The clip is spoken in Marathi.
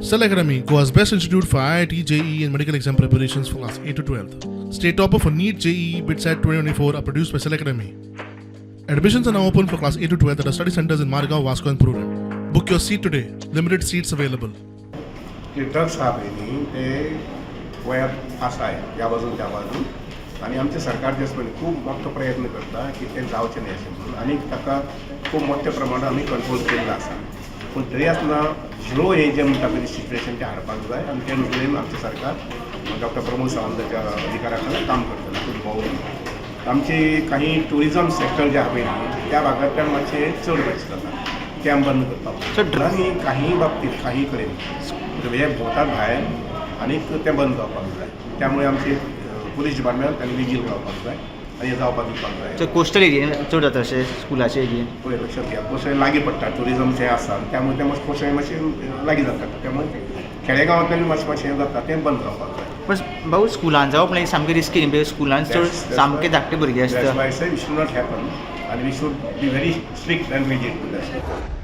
Cell Academy, Goa's best institute for IIT, JEE and medical exam preparations for class 8 to 12th. State topper for NEET, JEE, BITSAT 2024 are produced by Cell Academy. Admissions are now open for class 8 to 12th at our study centers in Margao, Vasco and Prudent. Book your seat today. Limited seats available. Drugs हा पळय ते वयात आसाय ह्या बाजून त्या बाजून आणि आमचे सरकार जे आसा खूब मोठो प्रयत्न करता की ते जावचें न्ही अशें म्हणून आनी ताका खूब मोठ्या प्रमाणात आमी कंट्रोल केल्लो आसा पूण तरी आसतना झिरो हें जें म्हणटा पळय सिच्युएशन तें हाडपाक जाय आनी ते नदरेन आमचें सरकार डॉक्टर प्रमोद सावंताच्या अधिकारा खाला काम करता खूब भोंवून आमची काही टुरिजम सेक्टर जे आहा पळय त्या भागांतल्यान मातशें चड वेस्ट जाता कॅम्प बंद करपाक आनी काही बाबतींत काही कडेन हे भोंवतात भायर आनीक तें बंद जावपाक जाय त्यामुळे आमचे पुलीस डिपार्टमेंट त्यांनी विजील रावपाक जाय आनी हें जावपाक दिवपाक जाय कोस्टल एरियेन चड जाता अशें स्कुलाचे एरियेन पळय लक्षात घ्या पोसय लागीं पडटा टुरिजम जें आसा त्यामुळे तें मातशें पोसय मातशें लागीं जाता त्यामुळे खेडेगांवांतल्यान मातशें हें जाता तें बंद रावपाक जाय पण भाऊ स्कुलान जावप म्हणजे सामकें रिस्की न्ही स्कुलान चड सामके धाकटे भुरगे आसता वी शूड नॉट हॅपन आनी we should be very strict and rigid to that